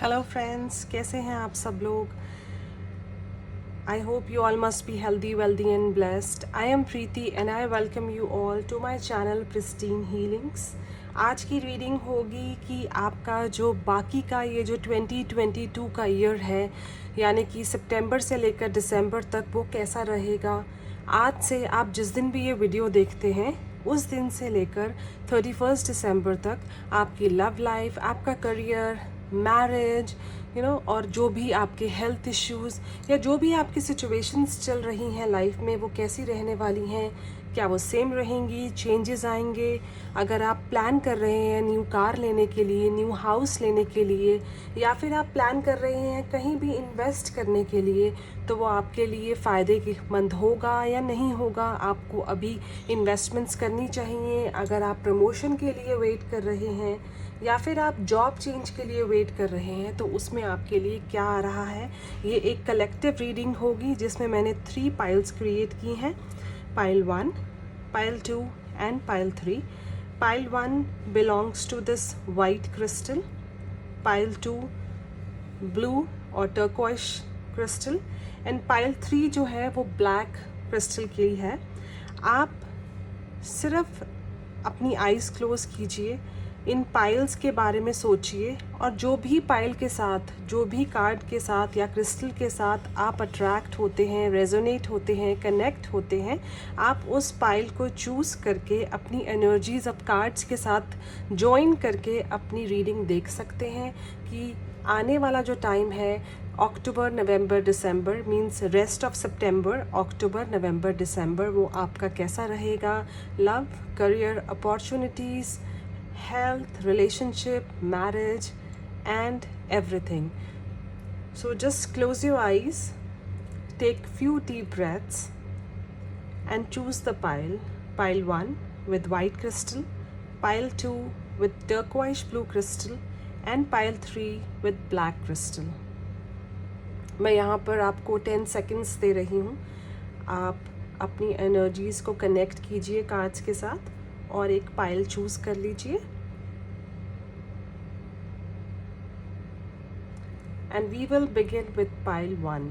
Hello friends, कैसे हैं आप सब लोग। I hope you all must be healthy, wealthy and blessed. I am Preeti and I welcome you all to my channel Pristine Healings. आज की reading होगी कि आपका जो बाकी का ये जो 2022 का ईयर है, यानी कि सितंबर से लेकर दिसंबर तक, वो कैसा रहेगा। आज से आप जिस दिन भी ये वीडियो देखते हैं उस दिन से लेकर 31 दिसंबर तक आपकी लव लाइफ, आपका करियर, मैरिज, और जो भी आपके हेल्थ इश्यूज़ या जो भी आपकी सिचुएशंस चल रही हैं लाइफ में, वो कैसी रहने वाली हैं। क्या वो सेम रहेंगी, चेंजेस आएंगे। अगर आप प्लान कर रहे हैं न्यू कार लेने के लिए, न्यू हाउस लेने के लिए, या फिर आप प्लान कर रहे हैं कहीं भी इन्वेस्ट करने के लिए, तो वो आपके लिए फ़ायदे मंद होगा या नहीं होगा। आपको अभी इन्वेस्टमेंट्स करनी चाहिए। अगर आप प्रमोशन के लिए वेट कर रहे हैं या फिर आप जॉब चेंज के लिए वेट कर रहे हैं, तो उसमें आपके लिए क्या आ रहा है। ये एक कलेक्टिव रीडिंग होगी जिसमें मैंने 3 पाइल्स क्रिएट की हैं, pile 1, pile 2 and pile 3। Pile 1 belongs to this white crystal, pile 2 blue और टर्कोइश क्रिस्टल, एंड पाइल 3 जो है वो ब्लैक क्रिस्टल की है। आप सिर्फ अपनी आइज़ क्लोज कीजिए, इन पाइल्स के बारे में सोचिए, और जो भी पाइल के साथ, जो भी कार्ड के साथ या क्रिस्टल के साथ आप अट्रैक्ट होते हैं, रेजोनेट होते हैं, कनेक्ट होते हैं, आप उस पाइल को चूज़ करके अपनी एनर्जीज़ अब कार्ड्स के साथ जॉइन करके अपनी रीडिंग देख सकते हैं कि आने वाला जो टाइम है अक्टूबर, नवंबर, दिसंबर, मींस रेस्ट ऑफ सितंबर, अक्टूबर, नवंबर, दिसंबर, वो आपका कैसा रहेगा। Love, career, opportunities, health, relationship, marriage, and everything. So just close your eyes, take few deep breaths, and choose the pile. Pile 1 with white crystal, pile 2 with turquoise blue crystal, and pile 3 with black crystal. मैं यहाँ पर आपको 10 seconds दे रही हूँ। आप अपनी energies को connect कीजिए कार्ड्स के साथ और एक पाइल चूज़ कर लीजिए। And we will begin with pile 1.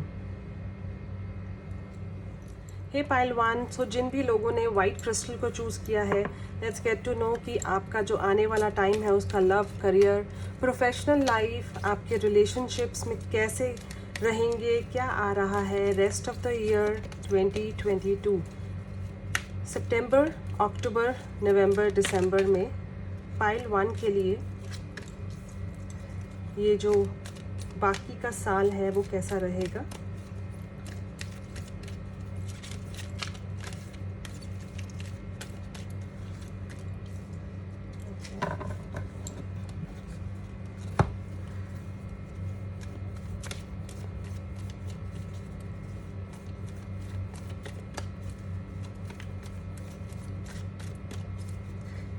Hey pile 1, so जिन भी लोगों ने वाइट क्रिस्टल को चूज़ किया है, लेट्स गेट टू नो कि आपका जो आने वाला टाइम है उसका लव, करियर, प्रोफेशनल लाइफ, आपके रिलेशनशिप्स में कैसे रहेंगे, क्या आ रहा है रेस्ट ऑफ द ईयर 2022। सितंबर, अक्टूबर, नवंबर, दिसंबर में पाइल 1 के लिए ये जो बाकी का साल है वो कैसा रहेगा।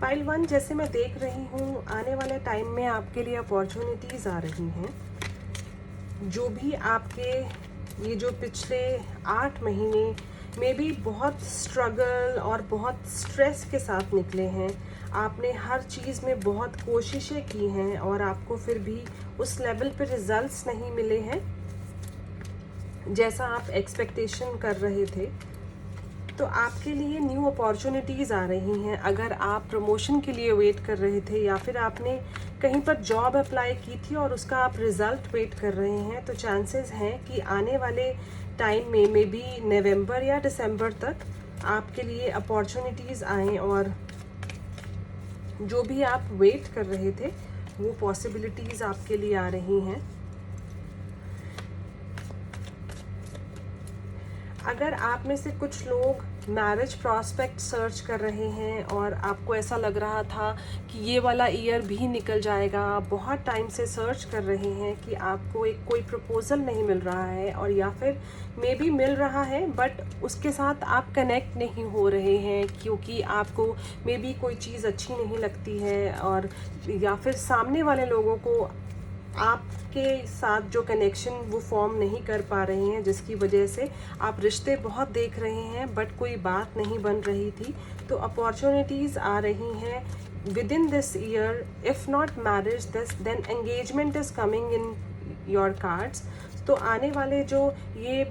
पाइल 1, जैसे मैं देख रही हूँ आने वाले टाइम में आपके लिए अपॉर्चुनिटीज़ आ रही हैं। जो भी आपके ये जो पिछले 8 महीने में भी बहुत स्ट्रगल और बहुत स्ट्रेस के साथ निकले हैं, आपने हर चीज़ में बहुत कोशिशें की हैं और आपको फिर भी उस लेवल पे रिजल्ट्स नहीं मिले हैं जैसा आप एक्सपेक्टेशन कर रहे थे, तो आपके लिए न्यू अपॉर्चुनिटीज़ आ रही हैं। अगर आप प्रमोशन के लिए वेट कर रहे थे या फिर आपने कहीं पर जॉब अप्लाई की थी और उसका आप रिज़ल्ट वेट कर रहे हैं, तो चांसेस हैं कि आने वाले टाइम में मे बी नवंबर या दिसंबर तक आपके लिए अपॉर्चुनिटीज़ आएँ और जो भी आप वेट कर रहे थे वो पॉसिबिलिटीज़ आपके लिए आ रही हैं। अगर आप में से कुछ लोग मैरिज प्रॉस्पेक्ट सर्च कर रहे हैं और आपको ऐसा लग रहा था कि ये वाला ईयर भी निकल जाएगा, आप बहुत टाइम से सर्च कर रहे हैं कि आपको एक कोई प्रपोज़ल नहीं मिल रहा है, और या फिर मे बी मिल रहा है बट उसके साथ आप कनेक्ट नहीं हो रहे हैं क्योंकि आपको मे बी कोई चीज़ अच्छी नहीं लगती है, और या फिर सामने वाले लोगों को आपके साथ जो कनेक्शन वो फॉर्म नहीं कर पा रहे हैं, जिसकी वजह से आप रिश्ते बहुत देख रहे हैं बट कोई बात नहीं बन रही थी, तो अपॉर्चुनिटीज़ आ रही हैं within this year, if not marriage, this then engagement is coming in your cards. तो आने वाले जो ये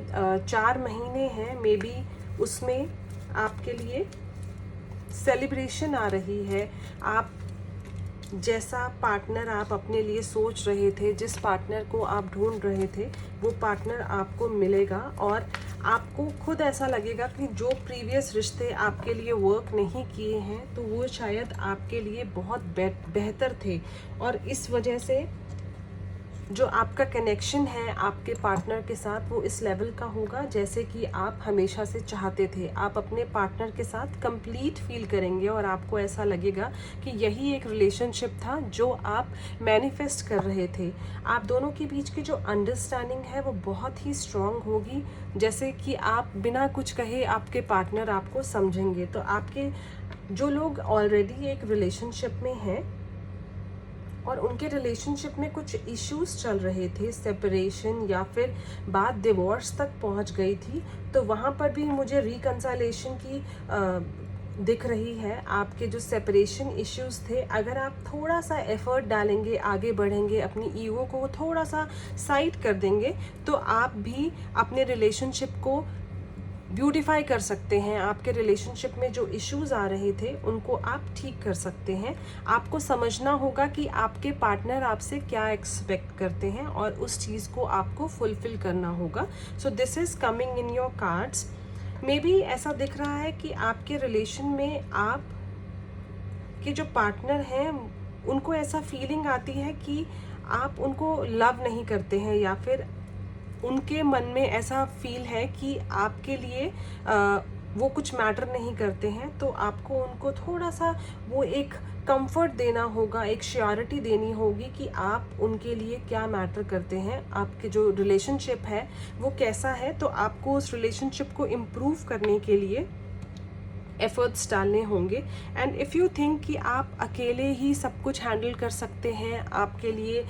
4 महीने हैं, मे बी उसमें आपके लिए सेलिब्रेशन आ रही है। आप जैसा पार्टनर आप अपने लिए सोच रहे थे, जिस पार्टनर को आप ढूंढ रहे थे, वो पार्टनर आपको मिलेगा और आपको खुद ऐसा लगेगा कि जो प्रीवियस रिश्ते आपके लिए वर्क नहीं किए हैं तो वो शायद आपके लिए बहुत बेहतर थे, और इस वजह से जो आपका कनेक्शन है आपके पार्टनर के साथ वो इस लेवल का होगा जैसे कि आप हमेशा से चाहते थे। आप अपने पार्टनर के साथ कंप्लीट फील करेंगे और आपको ऐसा लगेगा कि यही एक रिलेशनशिप था जो आप मैनिफेस्ट कर रहे थे। आप दोनों के बीच की जो अंडरस्टैंडिंग है वो बहुत ही स्ट्रॉन्ग होगी, जैसे कि आप बिना कुछ कहे आपके पार्टनर आपको समझेंगे। तो आपके जो लोग ऑलरेडी एक रिलेशनशिप में हैं और उनके रिलेशनशिप में कुछ इश्यूज चल रहे थे, सेपरेशन या फिर बात डिवोर्स तक पहुंच गई थी, तो वहाँ पर भी मुझे रिकंसाइलेशन की दिख रही है। आपके जो सेपरेशन इश्यूज थे, अगर आप थोड़ा सा एफर्ट डालेंगे, आगे बढ़ेंगे, अपनी ईगो को थोड़ा सा साइड कर देंगे, तो आप भी अपने रिलेशनशिप को ब्यूटिफाई कर सकते हैं। आपके रिलेशनशिप में जो इश्यूज आ रहे थे उनको आप ठीक कर सकते हैं। आपको समझना होगा कि आपके पार्टनर आपसे क्या एक्सपेक्ट करते हैं और उस चीज़ को आपको फुलफिल करना होगा। So this is coming in your cards. May be ऐसा दिख रहा है कि आपके रिलेशन में आप के जो पार्टनर हैं उनको ऐसा फीलिंग आती है कि आप उनको लव नहीं करते हैं, या फिर उनके मन में ऐसा फील है कि आपके लिए वो कुछ मैटर नहीं करते हैं। तो आपको उनको थोड़ा सा वो एक कंफर्ट देना होगा, एक श्योरिटी देनी होगी कि आप उनके लिए क्या मैटर करते हैं, आपके जो रिलेशनशिप है वो कैसा है। तो आपको उस रिलेशनशिप को इम्प्रूव करने के लिए एफर्ट्स डालने होंगे। एंड इफ़ यू थिंक कि आप अकेले ही सब कुछ हैंडल कर सकते हैं, आपके लिए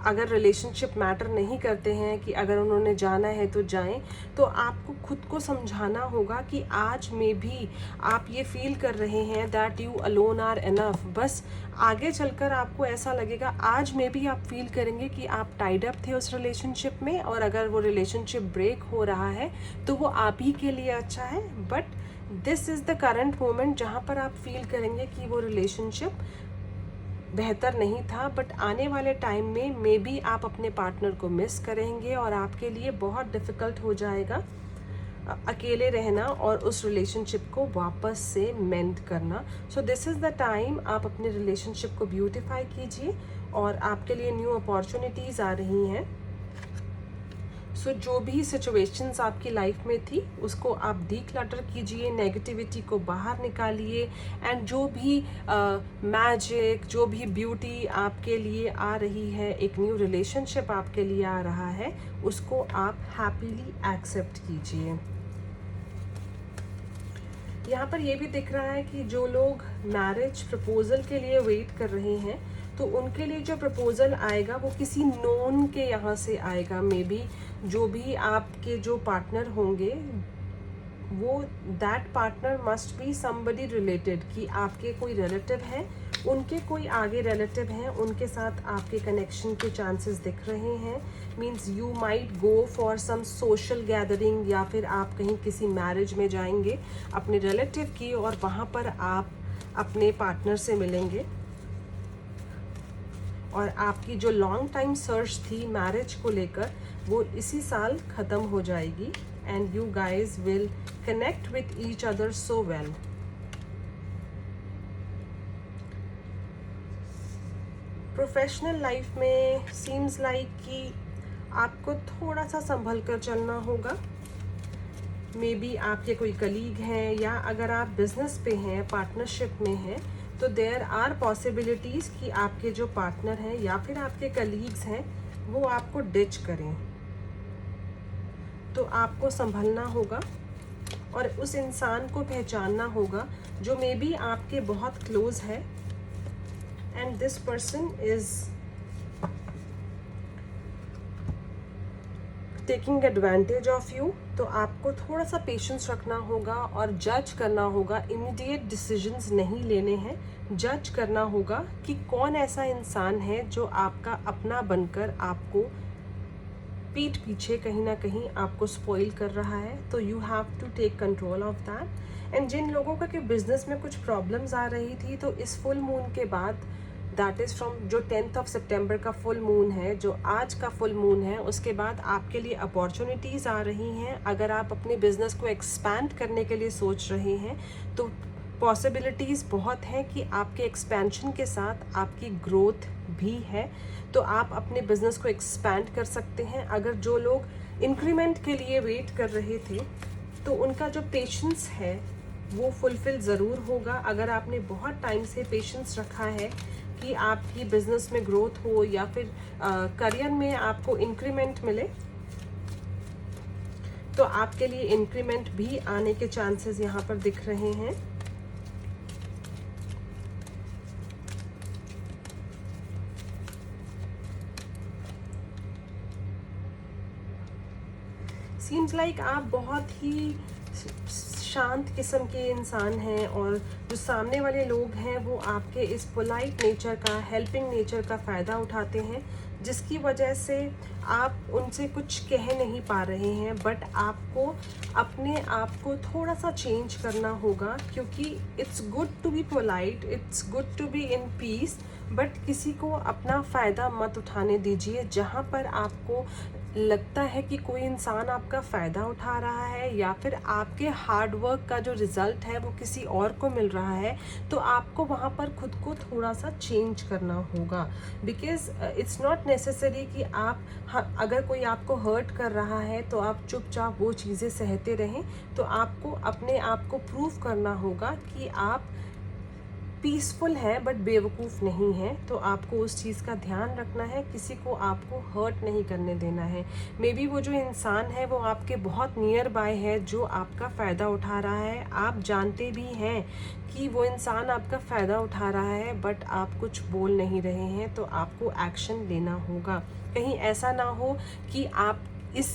अगर रिलेशनशिप मैटर नहीं करते हैं, कि अगर उन्होंने जाना है तो जाएं, तो आपको खुद को समझाना होगा कि आज में भी आप ये फील कर रहे हैं that you alone are enough. बस आगे चलकर आपको ऐसा लगेगा, आज में भी आप फील करेंगे कि आप टाइड अप थे उस रिलेशनशिप में, और अगर वो रिलेशनशिप ब्रेक हो रहा है तो वो आप ही के लिए अच्छा है। But this is the current moment जहाँ पर आप फील करेंगे कि वो रिलेशनशिप बेहतर नहीं था। बट आने वाले टाइम में मे बी आप अपने पार्टनर को मिस करेंगे और आपके लिए बहुत डिफ़िकल्ट हो जाएगा अकेले रहना और उस रिलेशनशिप को वापस से मेंड करना। So this is the time आप अपने रिलेशनशिप को ब्यूटिफाई कीजिए और आपके लिए न्यू अपॉर्चुनिटीज़ आ रही हैं। सो जो भी सिचुएशंस आपकी लाइफ में थी उसको आप डीक्लटर कीजिए, नेगेटिविटी को बाहर निकालिए, एंड जो भी मैजिक, जो भी ब्यूटी आपके लिए आ रही है, एक न्यू रिलेशनशिप आपके लिए आ रहा है, उसको आप हैप्पीली एक्सेप्ट कीजिए। यहाँ पर ये भी दिख रहा है कि जो लोग मैरिज प्रपोजल के लिए वेट कर रहे हैं, तो उनके लिए जो प्रपोजल आएगा वो किसी नोन के यहाँ से आएगा। मे बी जो भी आपके जो पार्टनर होंगे वो that partner must be somebody related, कि आपके कोई रिलेटिव है, उनके कोई आगे रिलेटिव हैं, उनके साथ आपके कनेक्शन के चांसेस दिख रहे हैं। Means you might go for some social gathering, या फिर आप कहीं किसी मैरिज में जाएंगे अपने रिलेटिव की और वहाँ पर आप अपने पार्टनर से मिलेंगे, और आपकी जो लॉन्ग टाइम सर्च थी मैरिज को लेकर वो इसी साल ख़त्म हो जाएगी, and you guys will connect with each other so well. Professional life में सीम्स लाइक कि आपको थोड़ा सा संभल कर चलना होगा। मे बी आपके कोई कलीग हैं, या अगर आप बिजनेस पे हैं, पार्टनरशिप में हैं, तो देयर आर पॉसिबिलिटीज़ कि आपके जो पार्टनर हैं या फिर आपके कलीग्स हैं वो आपको डिच करें। तो आपको संभलना होगा और उस इंसान को पहचानना होगा जो मे बी आपके बहुत क्लोज है, and this person is taking advantage of you. तो आपको थोड़ा सा पेशेंस रखना होगा और जज करना होगा, इमीडिएट डिसीजंस नहीं लेने हैं। जज करना होगा कि कौन ऐसा इंसान है जो आपका अपना बनकर आपको पीठ पीछे कहीं ना कहीं आपको स्पॉइल कर रहा है। तो you have to take control of that. And जिन लोगों का कि बिजनेस में कुछ प्रॉब्लम्स आ रही थी, तो इस फुल मून के बाद, दैट इज़ फ्रॉम जो 10th सितंबर का फुल मून है, जो आज का फुल मून है, उसके बाद आपके लिए अपॉर्चुनिटीज़ आ रही हैं। अगर आप अपने बिजनेस को एक्सपैंड करने के लिए सोच रहे हैं तो पॉसिबिलिटीज़ बहुत हैं कि आपके एक्सपेंशन के साथ आपकी ग्रोथ भी है। तो आप अपने बिजनेस को एक्सपैंड कर सकते हैं। अगर जो लोग इंक्रीमेंट के लिए वेट कर रहे थे, तो उनका जो पेशेंस है वो फुलफिल ज़रूर होगा। अगर आपने बहुत टाइम से पेशेंस रखा है कि आपकी बिजनेस में ग्रोथ हो या फिर करियर में आपको इंक्रीमेंट मिले, तो आपके लिए इंक्रीमेंट भी आने के चांसेस यहाँ पर दिख रहे हैं। सीम्स लाइक आप बहुत ही शांत किस्म के इंसान हैं, और जो सामने वाले लोग हैं वो आपके इस पोलाइट नेचर का, हेल्पिंग नेचर का फ़ायदा उठाते हैं, जिसकी वजह से आप उनसे कुछ कह नहीं पा रहे हैं। बट आपको अपने आप को थोड़ा सा चेंज करना होगा, क्योंकि it's good to be polite, it's good to be in peace, but किसी को अपना फ़ायदा मत उठाने दीजिए। जहाँ पर आपको लगता है कि कोई इंसान आपका फ़ायदा उठा रहा है या फिर आपके हार्ड वर्क का जो रिज़ल्ट है वो किसी और को मिल रहा है, तो आपको वहाँ पर खुद को थोड़ा सा चेंज करना होगा। बिकॉज़ इट्स नॉट नेसेसरी कि आप अगर कोई आपको हर्ट कर रहा है तो आप चुपचाप वो चीज़ें सहते रहें। तो आपको अपने आप को प्रूव करना होगा कि आप पीसफुल है बट बेवकूफ़ नहीं है। तो आपको उस चीज़ का ध्यान रखना है, किसी को आपको हर्ट नहीं करने देना है। मे बी वो जो इंसान है वो आपके बहुत नियर बाय है, जो आपका फ़ायदा उठा रहा है। आप जानते भी हैं कि वो इंसान आपका फ़ायदा उठा रहा है, बट आप कुछ बोल नहीं रहे हैं। तो आपको एक्शन लेना होगा। कहीं ऐसा ना हो कि आप इस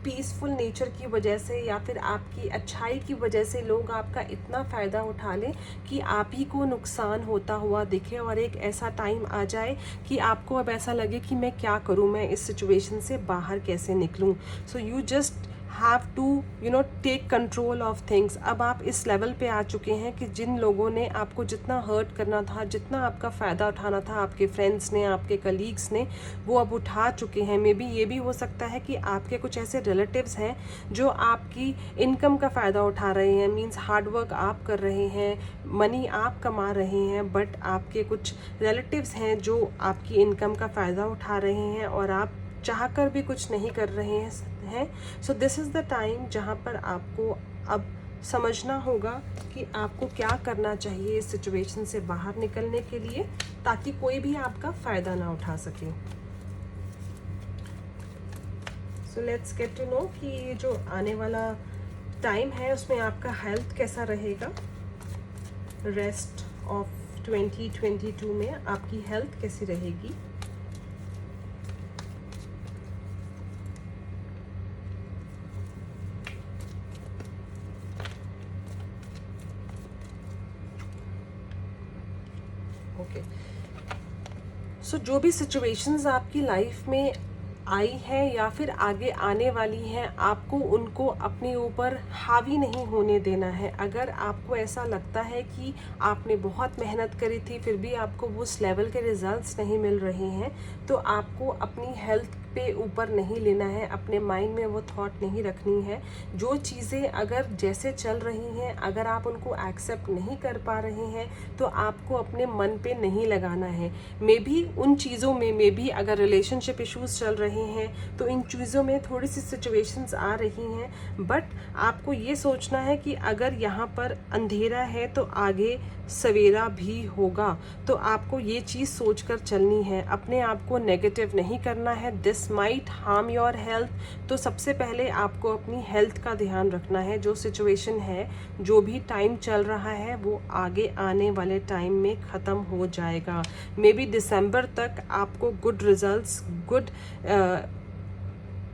पीसफुल नेचर की वजह से या फिर आपकी अच्छाई की वजह से लोग आपका इतना फ़ायदा उठा लें कि आप ही को नुकसान होता हुआ दिखे, और एक ऐसा टाइम आ जाए कि आपको अब ऐसा लगे कि मैं क्या करूं, मैं इस सिचुएशन से बाहर कैसे निकलूं। So you just have to take control of things. अब आप इस लेवल पे आ चुके हैं कि जिन लोगों ने आपको जितना हर्ट करना था, जितना आपका फ़ायदा उठाना था, आपके फ्रेंड्स ने, आपके कलीग्स ने, वो अब उठा चुके हैं। मे बी ये भी हो सकता है कि आपके कुछ ऐसे रिलेटिव्स हैं जो आपकी इनकम का फ़ायदा उठा रहे हैं। मीन्स हार्ड वर्क आप कर रहे हैं, मनी आप कमा रहे हैं, बट आपके कुछ रिलेटिव्स हैं जो आपकी इनकम का फ़ायदा उठा रहे हैं और आप चाहकर भी कुछ नहीं कर रहे हैं। So this is the time जहाँ पर आपको अब समझना होगा कि आपको क्या करना चाहिए इस सिचुएशन से बाहर निकलने के लिए, ताकि कोई भी आपका फ़ायदा ना उठा सके। So let's get to know कि ये जो आने वाला टाइम है उसमें आपका हेल्थ कैसा रहेगा। रेस्ट ऑफ 2022 में आपकी हेल्थ कैसी रहेगी। ओके, सो जो भी सिचुएशंस आपकी लाइफ में आई है या फिर आगे आने वाली हैं, आपको उनको अपने ऊपर हावी नहीं होने देना है। अगर आपको ऐसा लगता है कि आपने बहुत मेहनत करी थी फिर भी आपको उस लेवल के रिजल्ट्स नहीं मिल रहे हैं, तो आपको अपनी हेल्थ पे ऊपर नहीं लेना है, अपने माइंड में वो थॉट नहीं रखनी है। जो चीज़ें अगर जैसे चल रही हैं, अगर आप उनको एक्सेप्ट नहीं कर पा रहे हैं, तो आपको अपने मन पे नहीं लगाना है। मे बी उन चीज़ों में, मे बी अगर रिलेशनशिप इश्यूज चल रहे हैं तो इन चीज़ों में थोड़ी सी सिचुएशंस आ रही हैं, बट आपको ये सोचना है कि अगर यहाँ पर अंधेरा है तो आगे सवेरा भी होगा। तो आपको ये चीज़ सोचकर चलनी है, अपने आप को नेगेटिव नहीं करना है। This might harm your health. तो सबसे पहले आपको अपनी हेल्थ का ध्यान रखना है। जो सिचुएशन है, जो भी टाइम चल रहा है, वो आगे आने वाले टाइम में ख़त्म हो जाएगा। मे बी दिसंबर तक आपको गुड रिजल्ट्स, गुड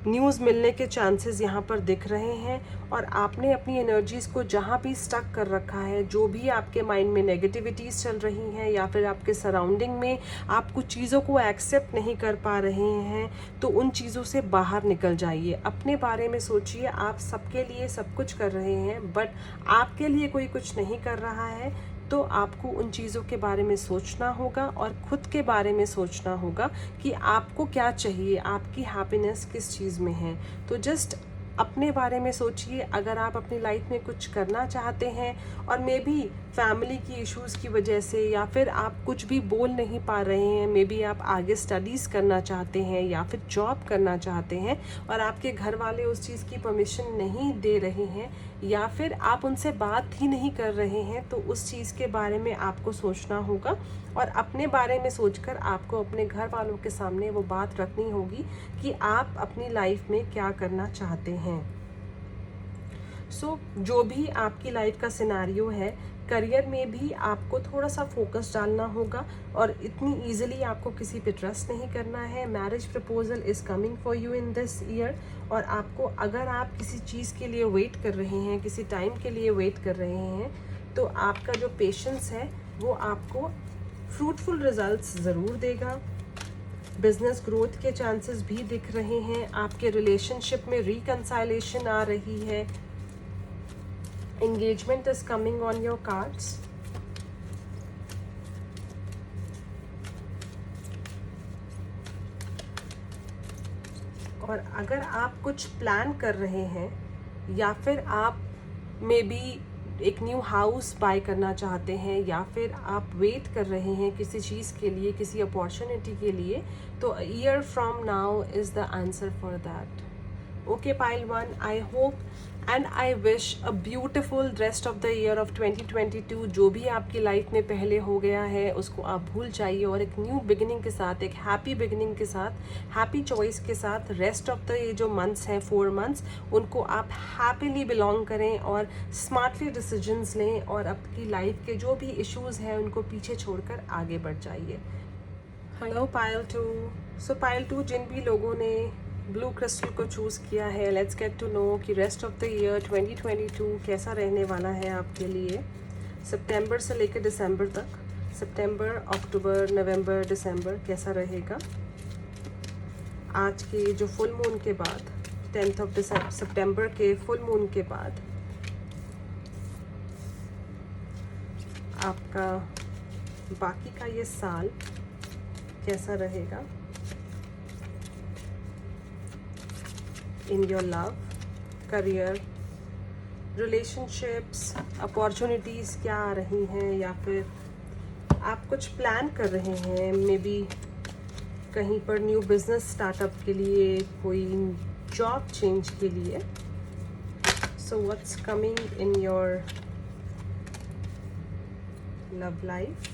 न्यूज़ मिलने के चांसेस यहाँ पर दिख रहे हैं। और आपने अपनी एनर्जीज़ को जहाँ भी स्टक कर रखा है, जो भी आपके माइंड में नेगेटिविटीज़ चल रही हैं या फिर आपके सराउंडिंग में आप कुछ चीज़ों को एक्सेप्ट नहीं कर पा रहे हैं, तो उन चीज़ों से बाहर निकल जाइए। अपने बारे में सोचिए, आप सबके लिए सब कुछ कर रहे हैं, बट आपके लिए कोई कुछ नहीं कर रहा है। तो आपको उन चीज़ों के बारे में सोचना होगा और ख़ुद के बारे में सोचना होगा कि आपको क्या चाहिए, आपकी हैप्पीनेस किस चीज़ में है। तो जस्ट अपने बारे में सोचिए। अगर आप अपनी लाइफ में कुछ करना चाहते हैं और मे बी फैमिली की इश्यूज़ की वजह से या फिर आप कुछ भी बोल नहीं पा रहे हैं, मे बी आप आगे स्टडीज़ करना चाहते हैं या फिर जॉब करना चाहते हैं और आपके घर वाले उस चीज़ की परमिशन नहीं दे रहे हैं या फिर आप उनसे बात ही नहीं कर रहे हैं, तो उस चीज़ के बारे में आपको सोचना होगा और अपने बारे में सोचकर आपको अपने घर वालों के सामने वो बात रखनी होगी कि आप अपनी लाइफ में क्या करना चाहते हैं। जो भी आपकी लाइफ का सिनेरियो है, करियर में भी आपको थोड़ा सा फोकस डालना होगा और इतनी इजीली आपको किसी पे ट्रस्ट नहीं करना है। Marriage proposal is coming for you in this year. और आपको, अगर आप किसी चीज़ के लिए वेट कर रहे हैं, किसी टाइम के लिए वेट कर रहे हैं, तो आपका जो पेशेंस है वो आपको फ्रूटफुल रिजल्ट्स ज़रूर देगा। बिजनेस ग्रोथ के चांसेस भी दिख रहे हैं। आपके रिलेशनशिप में रिकंसाइलेशन आ रही है। Engagement is coming on your cards. और अगर आप कुछ प्लान कर रहे हैं या फिर आप मे बी एक न्यू हाउस बाय करना चाहते हैं या फिर आप वेट कर रहे हैं किसी चीज़ के लिए, किसी अपॉर्चुनिटी के लिए, तो year from now is the answer for that. Okay, pile 1, I hope and I wish a beautiful rest of the year of 2022। जो भी आपकी लाइफ में पहले हो गया है उसको आप भूल जाइए और एक न्यू बिगिनिंग के साथ, एक हैप्पी बिगिनिंग के साथ, हैप्पी चॉइस के साथ रेस्ट ऑफ द ये जो मंथ्स हैं, 4 मंथ्स, उनको आप हैप्पीली बिलोंग करें और स्मार्टली डिसीजंस लें और आपकी लाइफ के जो भी इश्यूज़ हैं उनको पीछे छोड़कर आगे बढ़ जाइए। Hello pile 2। सो पाइल 2, जिन भी लोगों ने ब्लू क्रिस्टल को चूज़ किया है, लेट्स गेट टू नो कि रेस्ट ऑफ द ईयर 2022 कैसा रहने वाला है आपके लिए, सितंबर से लेकर दिसंबर तक। सितंबर, अक्टूबर, नवंबर, दिसंबर कैसा रहेगा। आज के जो फुल मून के बाद, 10th ऑफ सितंबर के फुल मून के बाद आपका बाकी का ये साल कैसा रहेगा। In your love, career, relationships, opportunities क्या आ रही हैं या फिर आप कुछ प्लान कर रहे हैं, मे बी कहीं पर न्यू बिजनेस स्टार्टअप के लिए, कोई जॉब चेंज के लिए। So what's coming in your love life.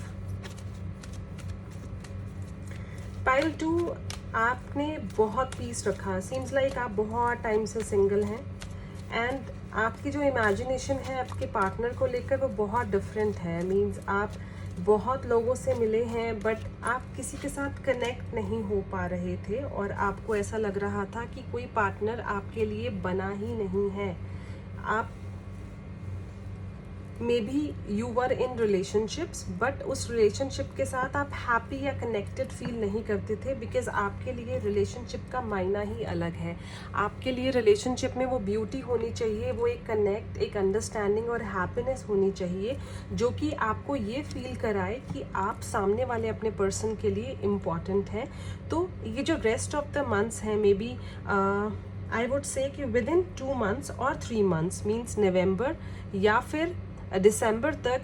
Pile 2, आपने बहुत पीस रखा। सीम्स लाइक आप बहुत टाइम से सिंगल हैं एंड आपकी जो इमेजिनेशन है आपके पार्टनर को लेकर वो बहुत डिफरेंट है। मींस आप बहुत लोगों से मिले हैं बट आप किसी के साथ कनेक्ट नहीं हो पा रहे थे और आपको ऐसा लग रहा था कि कोई पार्टनर आपके लिए बना ही नहीं है। आप may be you were in relationships but उस रिलेशनशिप के साथ आप हैप्पी या कनेक्टेड फील नहीं करते थे, बिकॉज आपके लिए रिलेशनशिप का मायना ही अलग है। आपके लिए रिलेशनशिप में वो ब्यूटी होनी चाहिए, वो एक कनेक्ट, एक अंडरस्टैंडिंग और हैप्पीनेस होनी चाहिए जो कि आपको ये फील कराए कि आप सामने वाले अपने पर्सन के लिए इम्पॉर्टेंट हैं। तो ये जो रेस्ट ऑफ द मंथ्स हैं, may B I would say कि विद इन 2 मंथ्स और 3 मंथ्स, मीन्स नवंबर या फिर दिसंबर तक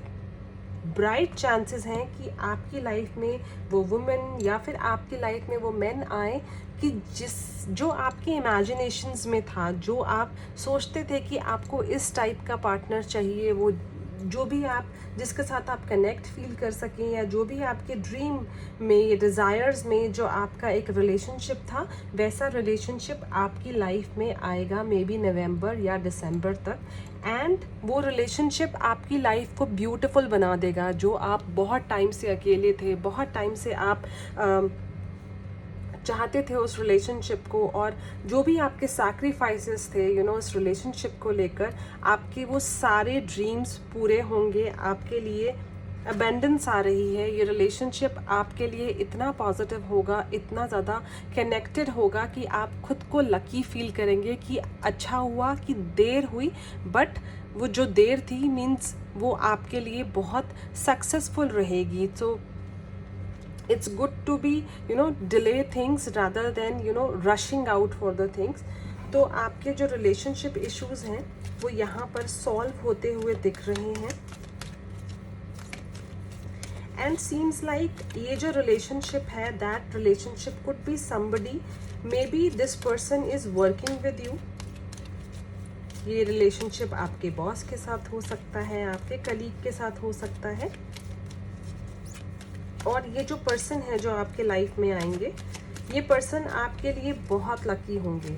ब्राइट चांसेस हैं कि आपकी लाइफ में वो वुमेन या फिर आपकी लाइफ में वो मैन आए कि जो आपकी इमेजिनेशंस में था, जो आप सोचते थे कि आपको इस टाइप का पार्टनर चाहिए, वो जो भी आप जिसके साथ आप कनेक्ट फील कर सकें या जो भी आपके ड्रीम में, डिज़ायर्स में जो आपका एक रिलेशनशिप था, वैसा रिलेशनशिप आपकी लाइफ में आएगा मे बी नवंबर या दिसंबर तक। एंड वो रिलेशनशिप आपकी लाइफ को ब्यूटीफुल बना देगा। जो आप बहुत टाइम से अकेले थे, बहुत टाइम से आप चाहते थे उस रिलेशनशिप को, और जो भी आपके सैक्रिफाइसेस थे इस रिलेशनशिप को लेकर, आपके वो सारे ड्रीम्स पूरे होंगे। आपके लिए अबेंडेंस आ रही है। ये रिलेशनशिप आपके लिए इतना पॉजिटिव होगा, इतना ज़्यादा कनेक्टेड होगा कि आप खुद को लकी फील करेंगे कि अच्छा हुआ कि देर हुई, बट वो जो देर थी मीन्स वो आपके लिए बहुत सक्सेसफुल रहेगी। तो it's good to be delay things rather than rushing out for the things। तो आपके जो रिलेशनशिप इश्यूज हैं वो यहाँ पर सॉल्व होते हुए दिख रहे हैं। एंड सीम्स लाइक ये जो रिलेशनशिप है, that relationship could be somebody, may be this person is working with you. ये रिलेशनशिप आपके बॉस के साथ हो सकता है, आपके कलीग के साथ हो सकता है, और ये जो पर्सन है जो आपके लाइफ में आएंगे, ये पर्सन आपके लिए बहुत लकी होंगे।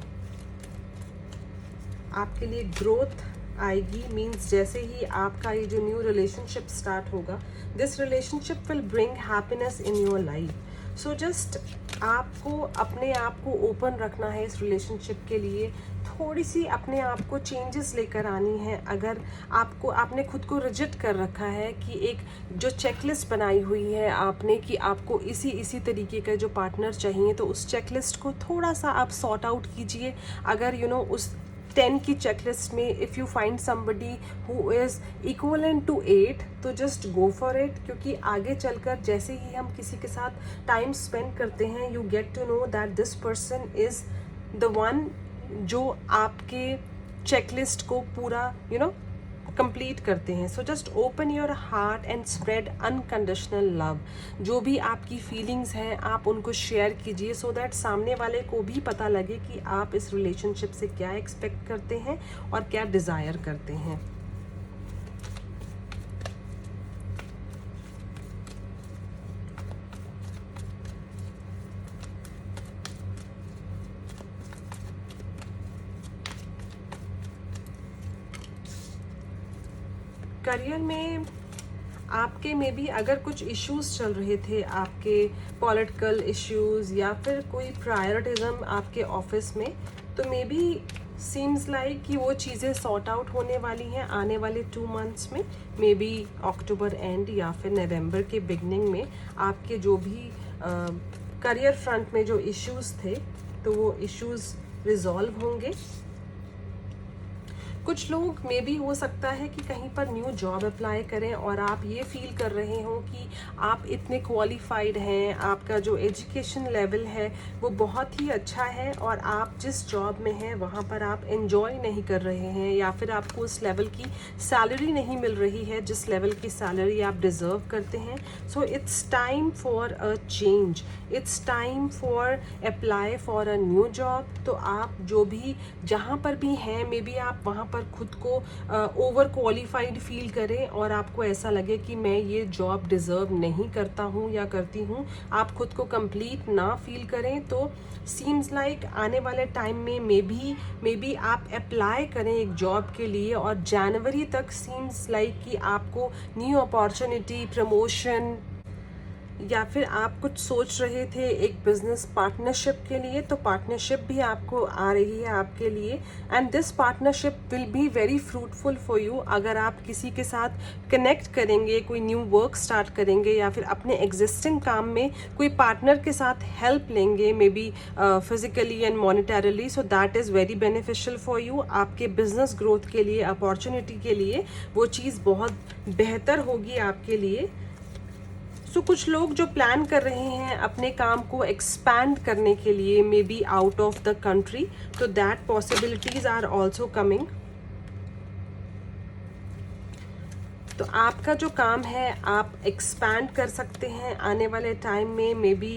आपके लिए ग्रोथ आएगी, मीन्स जैसे ही आपका ये जो न्यू रिलेशनशिप स्टार्ट होगा, this relationship will bring happiness in your life. So just आपको अपने आप को ओपन रखना है इस रिलेशनशिप के लिए, थोड़ी सी अपने आप को चेंजेस लेकर आनी है। अगर आपने खुद को रिजिड कर रखा है कि एक जो चेकलिस्ट बनाई हुई है आपने कि आपको इसी तरीके का जो पार्टनर चाहिए, तो उस चेकलिस्ट को थोड़ा सा आप सॉर्ट आउट कीजिए। अगर उस 10 की चेकलिस्ट में if you find somebody who is equivalent to 8, तो जस्ट गो फॉर इट। क्योंकि आगे चलकर जैसे ही हम किसी के साथ टाइम स्पेंड करते हैं, you get to know that this person is the one जो आपके चेकलिस्ट को पूरा कंप्लीट करते हैं। So just open your heart and spread unconditional love. जो भी आपकी फीलिंग्स हैं आप उनको शेयर कीजिए, सो दैट सामने वाले को भी पता लगे कि आप इस रिलेशनशिप से क्या एक्सपेक्ट करते हैं और क्या डिज़ायर करते हैं। करियर में आपके में भी अगर कुछ इश्यूज चल रहे थे, आपके पॉलिटिकल इश्यूज या फिर कोई प्रायोरिटिज्म आपके ऑफिस में, तो मे बी सीम्स लाइक कि वो चीज़ें सॉर्ट आउट होने वाली हैं आने वाले 2 मंथ्स में। मे बी अक्टूबर एंड या फिर नवंबर के बिगनिंग में आपके जो भी करियर फ्रंट में जो इश्यूज थे, तो वो इश्यूज रिजॉल्व होंगे। कुछ लोग मे भी हो सकता है कि कहीं पर न्यू जॉब अप्लाई करें और आप ये फील कर रहे हो कि आप इतने क्वालिफाइड हैं, आपका जो एजुकेशन लेवल है वो बहुत ही अच्छा है, और आप जिस जॉब में हैं वहाँ पर आप एंजॉय नहीं कर रहे हैं, या फिर आपको उस लेवल की सैलरी नहीं मिल रही है जिस लेवल की सैलरी आप डिज़र्व करते हैं। So it's time for a change, it's time for apply for a new job. तो आप जो भी जहाँ पर भी हैं, मे बी आप वहाँ पर खुद को ओवर क्वालिफाइड फील करें और आपको ऐसा लगे कि मैं ये जॉब डिज़र्व नहीं करता हूँ या करती हूँ, आप खुद को कंप्लीट ना फील करें। तो सीम्स लाइक आने वाले टाइम में मे बी आप अप्लाई करें एक जॉब के लिए, और जनवरी तक सीम्स लाइक कि आपको न्यू अपॉर्चुनिटी, प्रमोशन, या फिर आप कुछ सोच रहे थे एक बिजनेस पार्टनरशिप के लिए, तो पार्टनरशिप भी आपको आ रही है आपके लिए। And this partnership will be very fruitful for you. अगर आप किसी के साथ कनेक्ट करेंगे, कोई न्यू वर्क स्टार्ट करेंगे, या फिर अपने एग्जिस्टिंग काम में कोई पार्टनर के साथ हेल्प लेंगे, may be physically and मॉनिटरली, so that is very beneficial for you. आपके बिजनेस ग्रोथ के लिए, अपॉर्चुनिटी के लिए वो चीज़ बहुत बेहतर होगी आपके लिए। सो कुछ लोग जो प्लान कर रहे हैं अपने काम को एक्सपैंड करने के लिए, maybe out of the country, तो that possibilities are also coming. तो आपका जो काम है आप एक्सपैंड कर सकते हैं आने वाले टाइम में, may be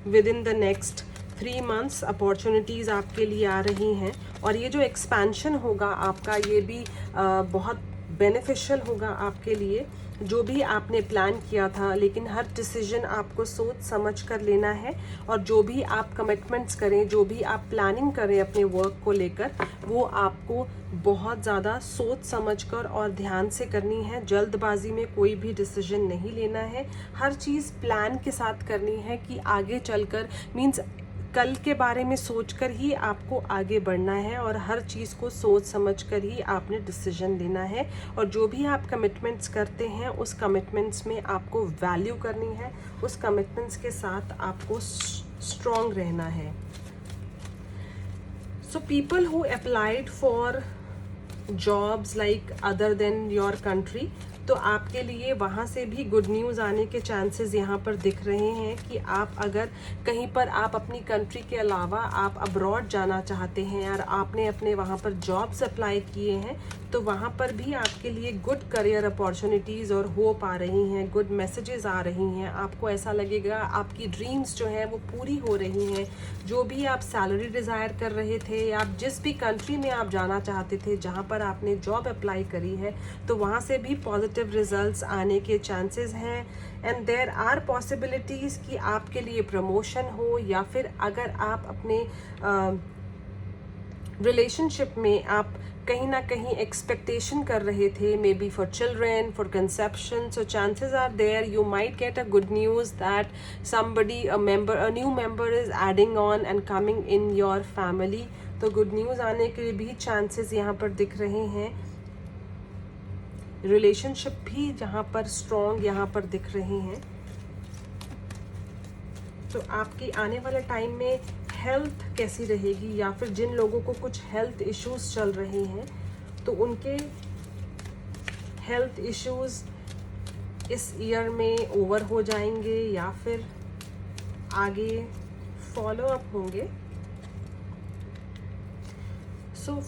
with in the next 3 months opportunities आपके लिए आ रही हैं। और ये जो एक्सपेंशन होगा आपका, ये भी बहुत बेनिफिशियल होगा आपके लिए, जो भी आपने प्लान किया था। लेकिन हर डिसीजन आपको सोच समझ कर लेना है, और जो भी आप कमिटमेंट्स करें, जो भी आप प्लानिंग करें अपने वर्क को लेकर, वो आपको बहुत ज़्यादा सोच समझ कर और ध्यान से करनी है। जल्दबाजी में कोई भी डिसीजन नहीं लेना है, हर चीज़ प्लान के साथ करनी है कि आगे चलकर मीन्स कल के बारे में सोचकर ही आपको आगे बढ़ना है, और हर चीज़ को सोच समझ कर ही आपने डिसीजन लेना है। और जो भी आप कमिटमेंट्स करते हैं, उस कमिटमेंट्स में आपको वैल्यू करनी है, उस कमिटमेंट्स के साथ आपको स्ट्रॉन्ग रहना है। So people who applied for jobs like other than your country, तो आपके लिए वहाँ से भी गुड न्यूज़ आने के चांसेस यहाँ पर दिख रहे हैं कि आप अगर कहीं पर आप अपनी कंट्री के अलावा आप अब्रॉड जाना चाहते हैं और आपने अपने वहाँ पर जॉब्स अप्लाई किए हैं, तो वहाँ पर भी आपके लिए गुड करियर अपॉर्चुनिटीज़ और होप आ रही हैं, गुड मैसेजेस आ रही हैं। आपको ऐसा लगेगा आपकी ड्रीम्स जो हैं वो पूरी हो रही हैं। जो भी आप सैलरी डिज़ायर कर रहे थे, आप जिस भी कंट्री में आप जाना चाहते थे, जहाँ पर आपने जॉब अप्लाई करी है, तो वहाँ से भी पॉजिटिव रिजल्ट्स आने के चांसेस हैं। एंड देयर आर पॉसिबिलिटीज़ कि आपके लिए प्रमोशन हो, या फिर अगर आप अपने रिलेशनशिप में आप कहीं ना कहीं एक्सपेक्टेशन कर रहे थे, maybe for children, for conception, so chances are there you might get a good news that somebody a new member is adding on and coming in your family। तो good news आने के भी chances यहाँ पर दिख रहे हैं। Relationship भी जहाँ पर स्ट्रॉन्ग यहाँ पर दिख रहे हैं। तो आपकी आने वाले टाइम में हेल्थ कैसी रहेगी, या फिर जिन लोगों को कुछ हेल्थ इश्यूज चल रहे हैं, तो उनके हेल्थ इश्यूज इस ईयर में ओवर हो जाएंगे या फिर आगे फॉलो अप होंगे। So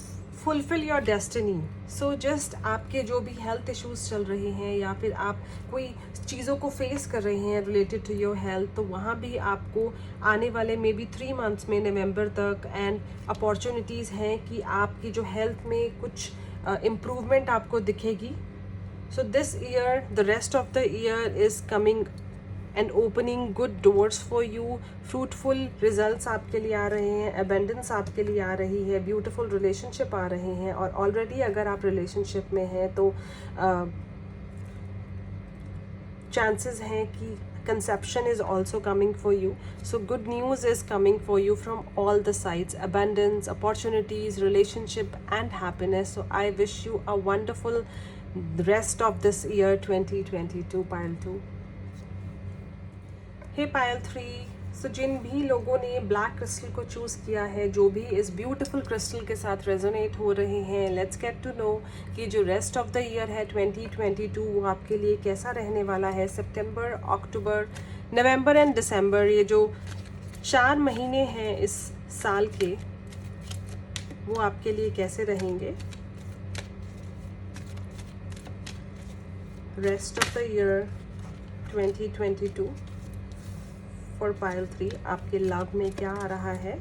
fulfil your destiny. So just आपके जो भी हेल्थ इश्यूज चल रहे हैं, या फिर आप कोई चीज़ों को फेस कर रहे हैं रिलेटेड टू योर हेल्थ, तो वहाँ भी आपको आने वाले मे बी 3 मंथ्स में, नवंबर तक एंड अपॉर्चुनिटीज़ हैं कि आपकी जो हेल्थ में कुछ इम्प्रूवमेंट आपको दिखेगी। So this year, the rest of the year is coming and opening good doors for you. Fruitful results आपके लिए आ रहे हैं, अबेंडेंस आपके लिए आ रही है, ब्यूटीफुल रिलेशनशिप आ रहे हैं। और ऑलरेडी अगर आप रिलेशनशिप में हैं, तो चांसेस हैं कि conception is also coming for you. So good news is coming for you from all the sides: abundance, opportunities, relationship and happiness. So I wish you a wonderful rest of this year 2022, pile 2. हे पायल 3, सो जिन भी लोगों ने black crystal को choose किया है, जो भी इस beautiful crystal के साथ रेजोनेट हो रहे हैं, लेट्स गेट टू नो कि जो रेस्ट ऑफ द ईयर है 2022 वो आपके लिए कैसा रहने वाला है। सितंबर, अक्टूबर, नवंबर एंड दिसंबर, ये जो 4 महीने हैं इस साल के, वो आपके लिए कैसे रहेंगे। Rest of the year 2022 for Payal 3, आपके लव में क्या आ रहा है।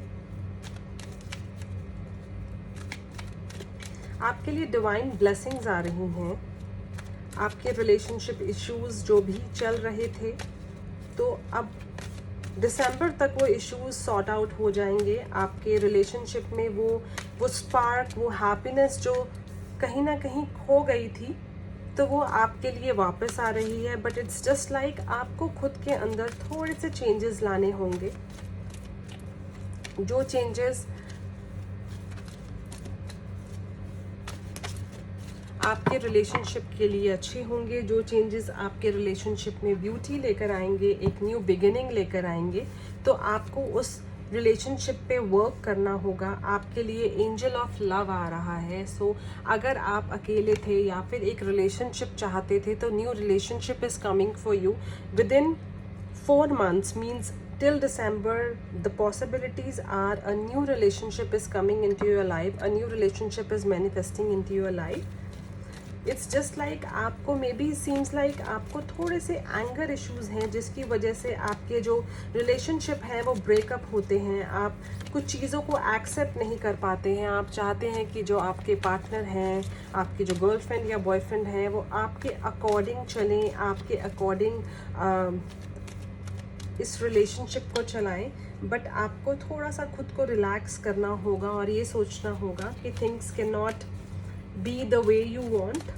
आपके लिए डिवाइन ब्लेसिंग्स आ रही हैं। आपके रिलेशनशिप इश्यूज जो भी चल रहे थे, तो अब दिसंबर तक वो इश्यूज सॉर्ट आउट हो जाएंगे। आपके रिलेशनशिप में वो स्पार्क, वो हैप्पीनेस जो कहीं ना कहीं खो गई थी, तो वो आपके लिए वापस आ रही है। बट इट्स जस्ट लाइक आपको खुद के अंदर थोड़े से चेंजेस लाने होंगे। जो चेंजेस आपके रिलेशनशिप के लिए अच्छे होंगे, जो चेंजेस आपके रिलेशनशिप में ब्यूटी लेकर आएंगे, एक न्यू बिगिनिंग लेकर आएंगे, तो आपको उस रिलेशनशिप पे वर्क करना होगा। आपके लिए एंजल ऑफ लव आ रहा है। सो अगर आप अकेले थे या फिर एक रिलेशनशिप चाहते थे, तो new relationship is coming for you with in 4 months, means till December the possibilities are a new relationship is coming into your life, a new relationship is manifesting into your life। It's just like आपको may be seems like आपको थोड़े से anger issues हैं जिसकी वजह से आपके जो रिलेशनशिप हैं वो ब्रेकअप होते हैं। आप कुछ चीज़ों को एक्सेप्ट नहीं कर पाते हैं। आप चाहते हैं कि जो आपके पार्टनर हैं, आपके जो गर्लफ्रेंड या बॉयफ्रेंड हैं, वो आपके अकॉर्डिंग चलें, आपके अकॉर्डिंग इस रिलेशनशिप को चलाएं। बट आपको थोड़ा सा खुद को रिलैक्स करना होगा और ये सोचना होगा कि things can not be the way you want.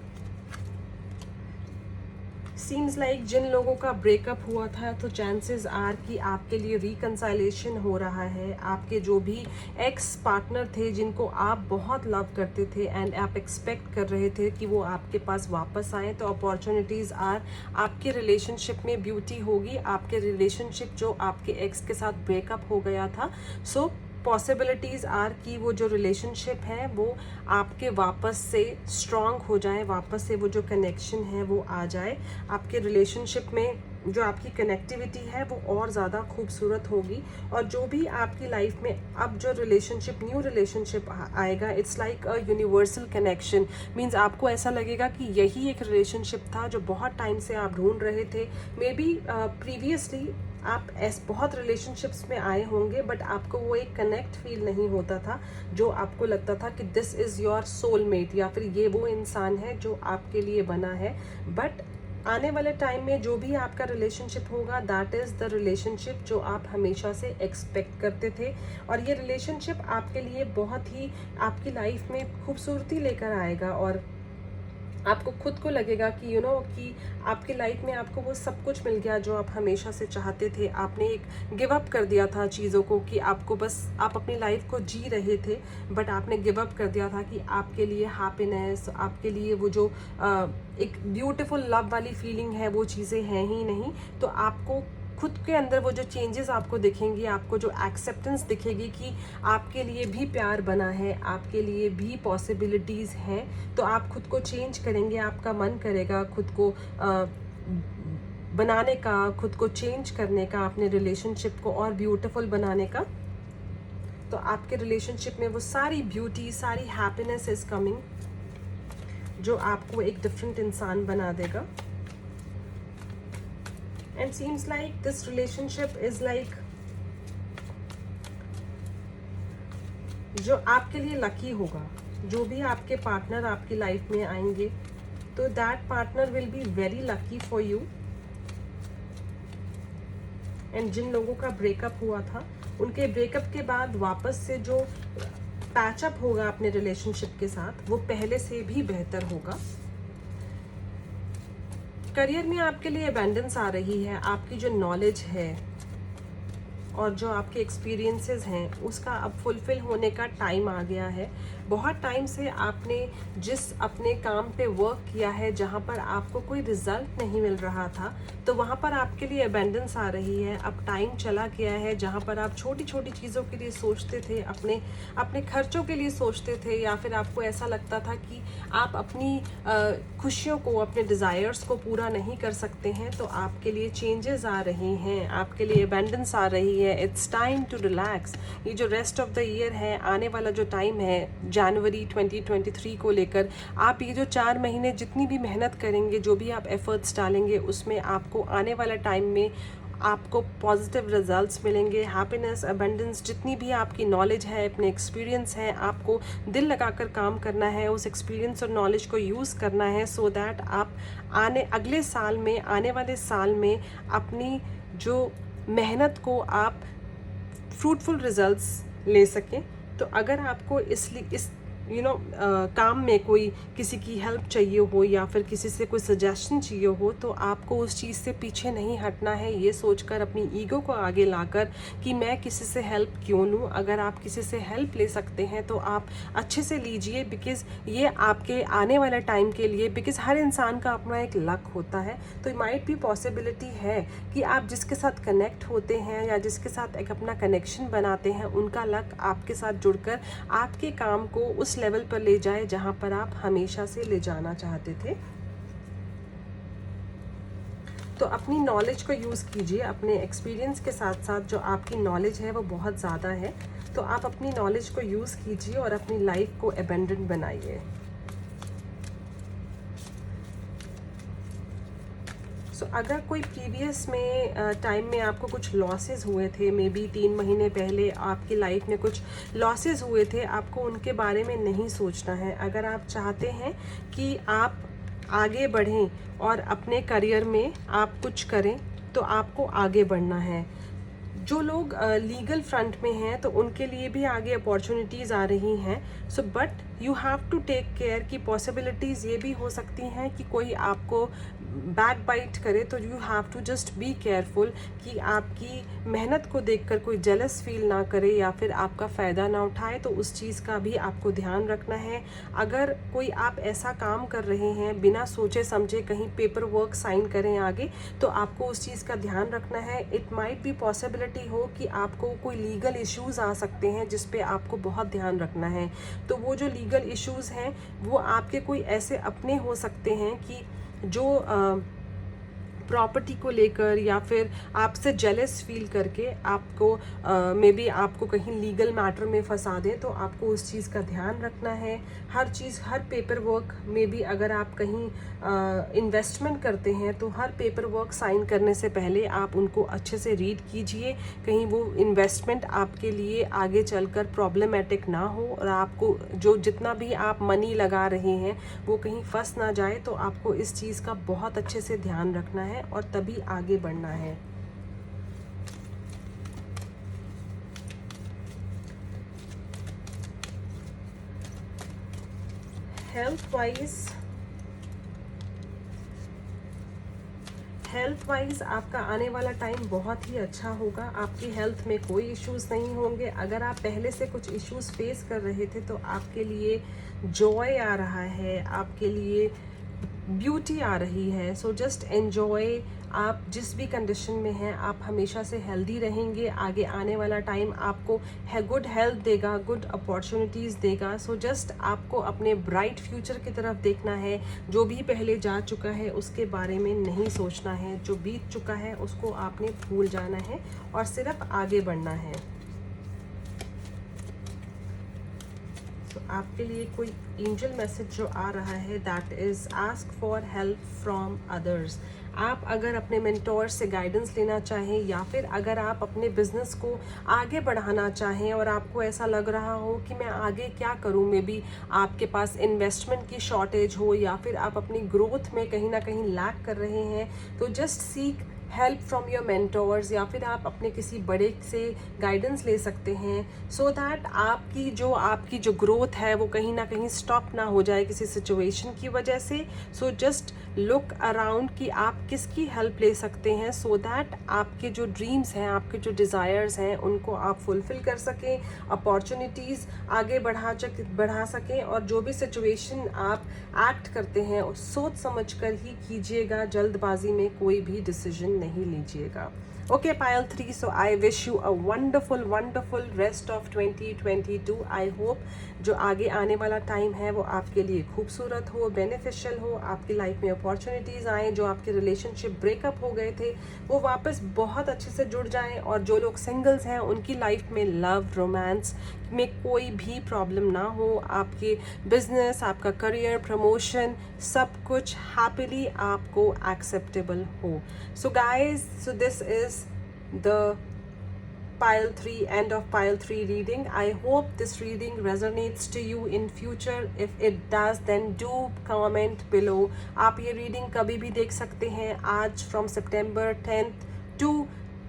Seems like जिन लोगों का ब्रेकअप हुआ था तो चांसेस आर कि आपके लिए रिकंसाइलेशन हो रहा है। आपके जो भी एक्स पार्टनर थे जिनको आप बहुत लव करते थे एंड आप एक्सपेक्ट कर रहे थे कि वो आपके पास वापस आए, तो अपॉर्चुनिटीज़ आर आपके रिलेशनशिप में ब्यूटी होगी। आपके रिलेशनशिप जो आपके एक्स के साथ ब्रेकअप हो गया था, सो पॉसिबिलिटीज़ आर कि वो जो रिलेशनशिप है वो आपके वापस से स्ट्रॉन्ग हो जाए, वापस से वो जो कनेक्शन है वो आ जाए। आपके रिलेशनशिप में जो आपकी कनेक्टिविटी है वो और ज़्यादा खूबसूरत होगी। और जो भी आपकी लाइफ में अब जो रिलेशनशिप, न्यू रिलेशनशिप आएगा, it's like a universal connection. Means आपको ऐसा लगेगा कि यही एक रिलेशनशिप था जो बहुत टाइम से आप ढूंढ रहे थे। मे बी प्रीवियसली आप बहुत रिलेशनशिप्स में आए होंगे बट आपको वो एक कनेक्ट फील नहीं होता था, जो आपको लगता था कि दिस इज़ योर सोलमेट या फिर ये वो इंसान है जो आपके लिए बना है। बट आने वाले टाइम में जो भी आपका रिलेशनशिप होगा, दैट इज़ द रिलेशनशिप जो आप हमेशा से एक्सपेक्ट करते थे। और ये रिलेशनशिप आपके लिए बहुत ही आपकी लाइफ में खूबसूरती लेकर आएगा और आपको खुद को लगेगा कि कि आपकी लाइफ में आपको वो सब कुछ मिल गया जो आप हमेशा से चाहते थे। आपने एक गिव अप कर दिया था चीज़ों को कि आपको बस आप अपनी लाइफ को जी रहे थे, बट आपने गिव अप कर दिया था कि आपके लिए हैप्पीनेस, आपके लिए वो जो एक ब्यूटीफुल लव वाली फीलिंग है वो चीज़ें हैं ही नहीं। तो आपको खुद के अंदर वो जो चेंजेस आपको दिखेंगी, आपको जो एक्सेप्टेंस दिखेगी कि आपके लिए भी प्यार बना है, आपके लिए भी पॉसिबिलिटीज़ हैं, तो आप खुद को चेंज करेंगे। आपका मन करेगा खुद को बनाने का, खुद को चेंज करने का, अपने रिलेशनशिप को और ब्यूटीफुल बनाने का। तो आपके रिलेशनशिप में वो सारी ब्यूटी, सारी हैप्पीनेस इज़ कमिंग जो आपको एक डिफरेंट इंसान बना देगा। And seems like this relationship is like जो आपके लिए लकी होगा। जो भी आपके पार्टनर आपकी लाइफ में आएंगे तो that partner will be very lucky for you. And जिन लोगों का ब्रेकअप हुआ था, उनके ब्रेकअप के बाद वापस से जो पैचअप होगा अपने रिलेशनशिप के साथ, वो पहले से भी बेहतर होगा। करियर में आपके लिए अबंडेंस आ रही है। आपकी जो नॉलेज है और जो आपके एक्सपीरियंसेस हैं उसका अब फुलफिल होने का टाइम आ गया है। बहुत टाइम से आपने जिस अपने काम पे वर्क किया है, जहाँ पर आपको कोई रिजल्ट नहीं मिल रहा था, तो वहाँ पर आपके लिए अबंडेंस आ रही है। अब टाइम चला गया है जहाँ पर आप छोटी छोटी चीज़ों के लिए सोचते थे, अपने खर्चों के लिए सोचते थे, या फिर आपको ऐसा लगता था कि आप अपनी खुशियों को, अपने डिज़ायर्स को पूरा नहीं कर सकते हैं। तो आपके लिए चेंजेस आ रहे हैं, आपके लिए अबंडेंस आ रही है। It's time to relax. ये जो रेस्ट ऑफ द ईयर है, आने वाला जो टाइम है जनवरी 2023 को लेकर, आप ये जो 4 महीने जितनी भी मेहनत करेंगे, जो भी आप एफर्ट्स डालेंगे, उसमें आपको आने वाला टाइम में आपको पॉजिटिव रिजल्ट्स मिलेंगे। हैप्पीनेस, अबंडेंस, जितनी भी आपकी नॉलेज है, अपने एक्सपीरियंस है, आपको दिल लगाकर काम करना है, उस एक्सपीरियंस और नॉलेज को यूज़ करना है, सो दैट आप अगले साल में, आने वाले साल में अपनी जो मेहनत को आप फ्रूटफुल रिजल्ट्स ले सकें। तो अगर आपको इस काम में कोई किसी की हेल्प चाहिए हो या फिर किसी से कोई सजेशन चाहिए हो, तो आपको उस चीज़ से पीछे नहीं हटना है, ये सोचकर अपनी ईगो को आगे लाकर कि मैं किसी से हेल्प क्यों लूँ। अगर आप किसी से हेल्प ले सकते हैं तो आप अच्छे से लीजिए, बिकॉज़ ये आपके आने वाले टाइम के लिए, बिकॉज़ हर इंसान का अपना एक लक होता है। तो माइट भी पॉसिबिलिटी है कि आप जिसके साथ कनेक्ट होते हैं या जिसके साथ एक अपना कनेक्शन बनाते हैं, उनका लक आपके साथ जुड़कर आपके काम को उस लेवल पर ले जाए जहां पर आप हमेशा से ले जाना चाहते थे। तो अपनी नॉलेज को यूज़ कीजिए। अपने एक्सपीरियंस के साथ साथ जो आपकी नॉलेज है वो बहुत ज़्यादा है, तो आप अपनी नॉलेज को यूज़ कीजिए और अपनी लाइफ को अबंडेंट बनाइए। अगर कोई प्रीवियस में टाइम में आपको कुछ लॉसेस हुए थे, मे बी 3 महीने पहले आपकी लाइफ में कुछ लॉसेस हुए थे, आपको उनके बारे में नहीं सोचना है। अगर आप चाहते हैं कि आप आगे बढ़ें और अपने करियर में आप कुछ करें, तो आपको आगे बढ़ना है। जो लोग लीगल फ्रंट में हैं तो उनके लिए भी आगे अपॉर्चुनिटीज़ आ रही हैं। So but you have to take care कि पॉसिबिलिटीज़ ये भी हो सकती हैं कि कोई आपको बैक बाइट करे, तो you have to just be careful कि आपकी मेहनत को देखकर कोई जेलस फील ना करे या फिर आपका फ़ायदा ना उठाए। तो उस चीज़ का भी आपको ध्यान रखना है। अगर कोई आप ऐसा काम कर रहे हैं बिना सोचे समझे, कहीं पेपर वर्क साइन करें आगे, तो आपको उस चीज़ का ध्यान रखना है। इट माइट बी पॉसिबिलिटी हो कि आपको कोई लीगल इश्यूज़ आ सकते हैं जिस पे आपको बहुत ध्यान रखना है। तो वो जो लीगल इश्यूज़ हैं वो आपके कोई ऐसे अपने हो सकते हैं कि जो प्रॉपर्टी को लेकर या फिर आपसे जेलस फील करके आपको मे बी आपको कहीं लीगल मैटर में फंसा दें। तो आपको उस चीज़ का ध्यान रखना है। हर चीज़, हर पेपर वर्क में भी अगर आप कहीं इन्वेस्टमेंट करते हैं तो हर पेपर वर्क साइन करने से पहले आप उनको अच्छे से रीड कीजिए, कहीं वो इन्वेस्टमेंट आपके लिए आगे चलकर प्रॉब्लमेटिक ना हो और आपको जो जितना भी आप मनी लगा रहे हैं वो कहीं फंस ना जाए। तो आपको इस चीज़ का बहुत अच्छे से ध्यान रखना है और तभी आगे बढ़ना है। हेल्थ वाइज आपका आने वाला टाइम बहुत ही अच्छा होगा। आपकी हेल्थ में कोई इश्यूज़ नहीं होंगे। अगर आप पहले से कुछ इश्यूज़ फेस कर रहे थे तो आपके लिए जॉय आ रहा है, आपके लिए ब्यूटी आ रही है। So just enjoy. आप जिस भी कंडीशन में हैं आप हमेशा से हेल्दी रहेंगे। आगे आने वाला टाइम आपको गुड हेल्थ देगा, गुड अपॉर्चुनिटीज़ देगा। सो जस्ट आपको अपने ब्राइट फ्यूचर की तरफ देखना है। जो भी पहले जा चुका है उसके बारे में नहीं सोचना है। जो बीत चुका है उसको आपने भूल जाना है और सिर्फ आगे बढ़ना है। आपके लिए कोई एंजल मैसेज जो आ रहा है, that is ask for help from others. आप अगर अपने मेंटोर से गाइडेंस लेना चाहें या फिर अगर आप अपने बिजनेस को आगे बढ़ाना चाहें और आपको ऐसा लग रहा हो कि मैं आगे क्या करूं, मे बी आपके पास इन्वेस्टमेंट की शॉर्टेज हो या फिर आप अपनी ग्रोथ में कहीं ना कहीं लैक कर रहे हैं, तो just seek help from your mentors या फिर आप अपने किसी बड़े से गाइडेंस ले सकते हैं। सो दैट आपकी जो ग्रोथ है वो कहीं ना कहीं स्टॉप ना हो जाए किसी सिचुएशन की वजह से। सो जस्ट लुक अराउंड कि आप किसकी हेल्प ले सकते हैं, सो दैट आपके जो ड्रीम्स हैं, आपके जो डिज़ायर्स हैं, उनको आप फुलफ़िल कर सकें, अपॉर्चुनिटीज़ आगे बढ़ा सकें। और जो भी सिचुएशन आप एक्ट करते हैं सोच समझ कर ही कीजिएगा, जल्दबाजी में कोई भी डिसीजन नहीं लीजिएगा। Okay Payal 3, so I wish you a wonderful rest of 2022। I hope जो आगे आने वाला टाइम है वो आपके लिए खूबसूरत हो, बेनिफिशियल हो, आपकी लाइफ में अपॉर्चुनिटीज़ आएँ, जो आपके रिलेशनशिप ब्रेकअप हो गए थे वो वापस बहुत अच्छे से जुड़ जाएं, और जो लोग सिंगल्स हैं उनकी लाइफ में लव, रोमांस में कोई भी प्रॉब्लम ना हो। आपके बिजनेस, आपका करियर, प्रमोशन, सब कुछ हैप्पीली आपको एक्सेप्टेबल हो। So guys, so this is the pile 3, end of pile 3 reading. I hope this reading resonates to you in future. If it does, then do comment below. आप ये reading कभी भी देख सकते हैं, आज from September 10th to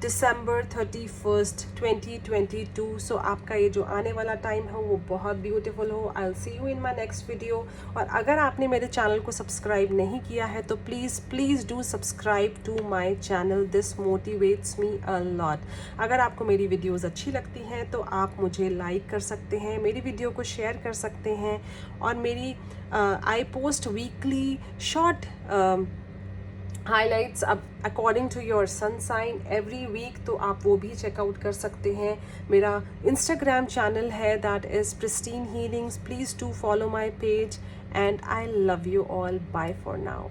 December 31st 2022. सो आपका ये जो आने वाला टाइम है वो बहुत ब्यूटीफुल हो। I'll see you in my next video. और अगर आपने मेरे चैनल को सब्सक्राइब नहीं किया है तो please do subscribe to my channel. This motivates me a lot. अगर आपको मेरी वीडियोज़ अच्छी लगती हैं तो आप मुझे लाइक कर सकते हैं, मेरी वीडियो को शेयर कर सकते हैं, और मेरी I post weekly short highlights अब according to your sun sign every week, तो आप वो भी चेकआउट कर सकते हैं। मेरा इंस्टाग्राम चैनल है, that is pristine healings. Please do follow my page and I love you all. Bye for now.